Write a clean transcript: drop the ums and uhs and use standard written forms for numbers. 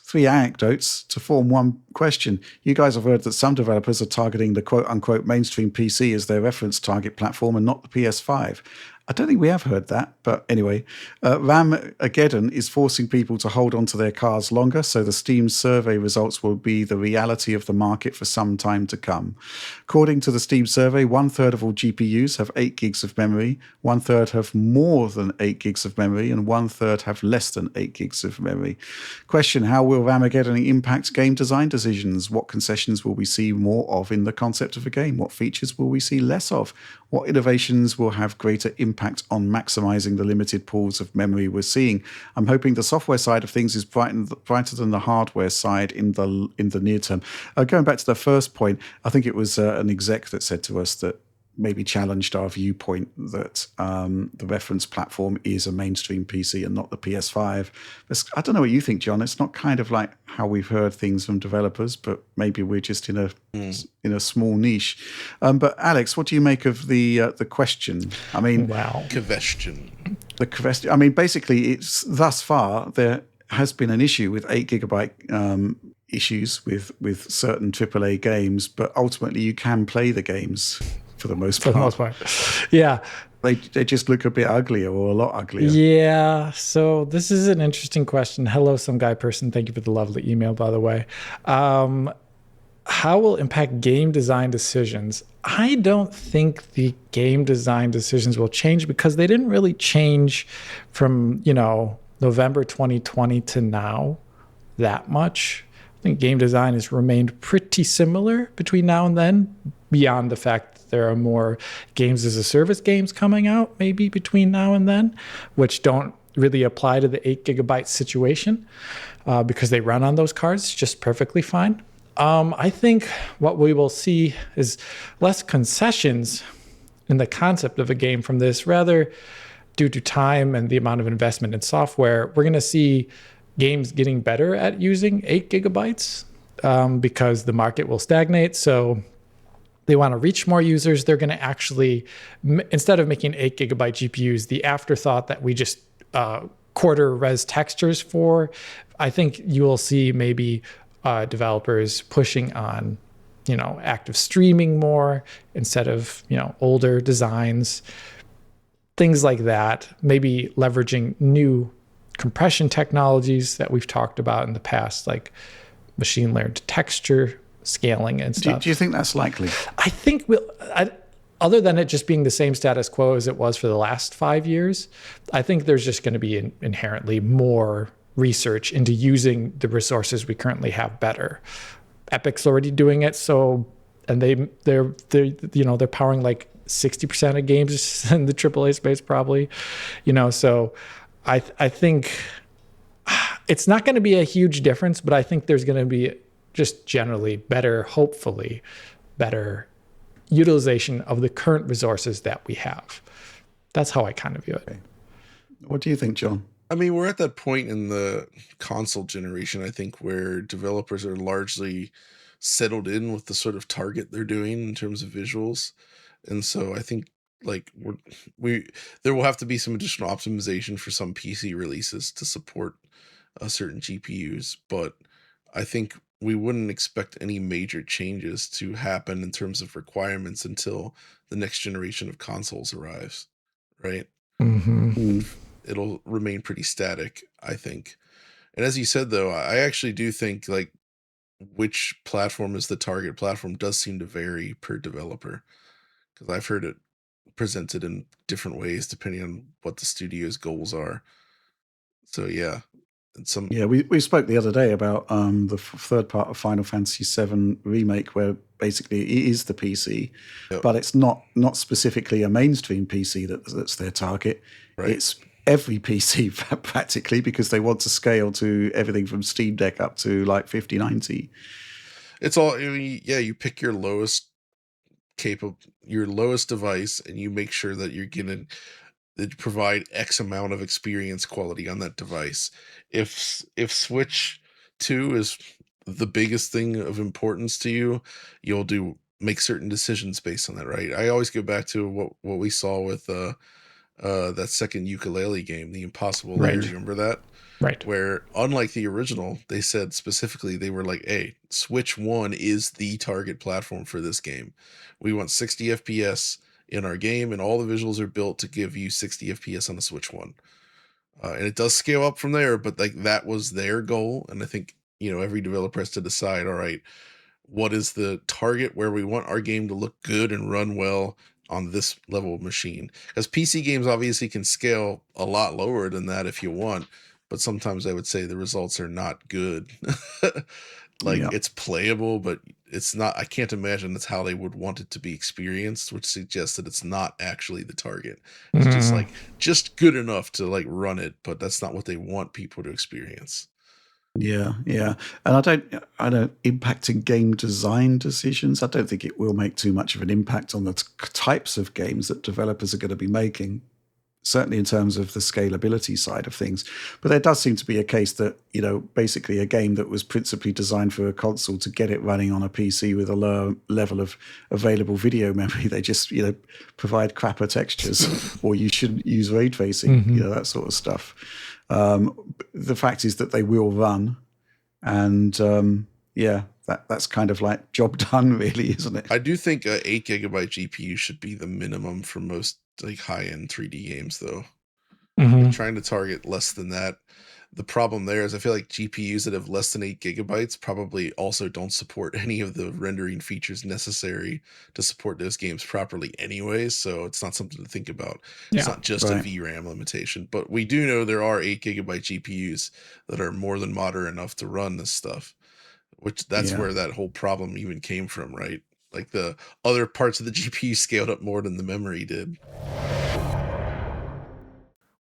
three anecdotes to form one question. You guys have heard that some developers are targeting the quote-unquote mainstream PC as their reference target platform and not the PS5. I don't think we have heard that, but anyway. RAMageddon is forcing people to hold on to their cars longer, so the Steam survey results will be the reality of the market for some time to come. According to the Steam survey, 1/3 of all GPUs have 8 gigs of memory, 1/3 have more than 8 gigs of memory, and 1/3 have less than 8 gigs of memory. Question, how will RAMageddon impact game design decisions? What concessions will we see more of in the concept of a game? What features will we see less of? What innovations will have greater impact on maximizing the limited pools of memory we're seeing? I'm hoping the software side of things is brighter than the hardware side in the near term. Going back to the first point, I think it was an exec that said to us that maybe challenged our viewpoint that the reference platform is a mainstream PC and not the PS5. I don't know what you think, John. It's not kind of like how we've heard things from developers, but maybe we're just in a small niche. But Alex, what do you make of the question? I mean, wow, question. The question. I mean, basically, it's thus far there has been an issue with 8 gigabyte issues with certain AAA games, but ultimately you can play the games. For the most part. Yeah. They just look a bit uglier or a lot uglier. Yeah. So this is an interesting question. Hello, some guy person. Thank you for the lovely email, by the way. How will it impact game design decisions? I don't think the game design decisions will change because they didn't really change from, November 2020 to now that much. I think game design has remained pretty similar between now and then, beyond the fact there are more games as a service games coming out maybe between now and then, which don't really apply to the 8 gigabyte situation because they run on those cards just perfectly fine. I think what we will see is less concessions in the concept of a game from this. Rather, due to time and the amount of investment in software, we're going to see games getting better at using 8 gigabytes because the market will stagnate. So they want to reach more users. They're going to actually, instead of making 8 gigabyte GPUs, the afterthought that we just quarter res textures for, I think you will see maybe developers pushing on, active streaming more instead of, older designs, things like that. Maybe leveraging new compression technologies that we've talked about in the past, like machine learned texture scaling and stuff. Do you think that's likely? I think other than it just being the same status quo as it was for the last 5 years, I think there's just going to be inherently more research into using the resources we currently have better. Epic's already doing it, and they're powering like 60% of games in the AAA space probably, so I think it's not going to be a huge difference, but I think there's going to be just generally hopefully better utilization of the current resources that we have. That's how I kind of view it. Okay. What do you think, John? I mean, we're at that point in the console generation, I think, where developers are largely settled in with the sort of target they're doing in terms of visuals. And so I think there will have to be some additional optimization for some PC releases to support certain GPUs, but I think we wouldn't expect any major changes to happen in terms of requirements until the next generation of consoles arrives, right? Mm-hmm. It'll remain pretty static, I think. And as you said, though, I actually do think like which platform is the target platform does seem to vary per developer, because I've heard it presented in different ways depending on what the studio's goals are. So yeah. We spoke the other day about the third part of Final Fantasy VII Remake, where basically it is the PC, but it's not specifically a mainstream PC that's their target. Right. It's every PC practically, because they want to scale to everything from Steam Deck up to like 5090. It's all, you pick your lowest device and you make sure that you're going to provide X amount of experience quality on that device. If Switch 2 is the biggest thing of importance to you, you'll make certain decisions based on that, right? I always go back to what we saw with that second ukulele game, The Impossible Lair. Right. You remember that? Right. Where, unlike the original, they said specifically, they were like, hey, Switch 1 is the target platform for this game. We want 60 FPS in our game, and all the visuals are built to give you 60 FPS on the Switch 1. And it does scale up from there, but like that was their goal. And I think, every developer has to decide, all right, what is the target where we want our game to look good and run well on this level of machine? Because PC games obviously can scale a lot lower than that if you want, but sometimes I would say the results are not good. Like Yeah. it's playable, but it's not. I can't imagine that's how they would want it to be experienced, which suggests that it's not actually the target. It's just Mhm. like just good enough to like run it, but that's not what they want people to experience. Yeah, yeah. And I don't impacting game design decisions. I don't think it will make too much of an impact on the types of games that developers are going to be making, certainly in terms of the scalability side of things. But there does seem to be a case that, basically a game that was principally designed for a console to get it running on a PC with a lower level of available video memory, they just, provide crapper textures or you shouldn't use ray tracing, that sort of stuff. The fact is that they will run, and that's kind of like job done, really, isn't it? I do think a 8 GB GPU should be the minimum for most like high-end 3D games, though. Like, trying to target less than that. The problem there is I feel like GPUs that have less than 8 GB probably also don't support any of the rendering features necessary to support those games properly anyway, so it's not something to think about. It's Yeah. not just a Right. VRAM limitation, but we do know there are 8 GB GPUs that are more than modern enough to run this stuff, which that's Yeah. where that whole problem even came from, right? Like the other parts of the GPU scaled up more than the memory did.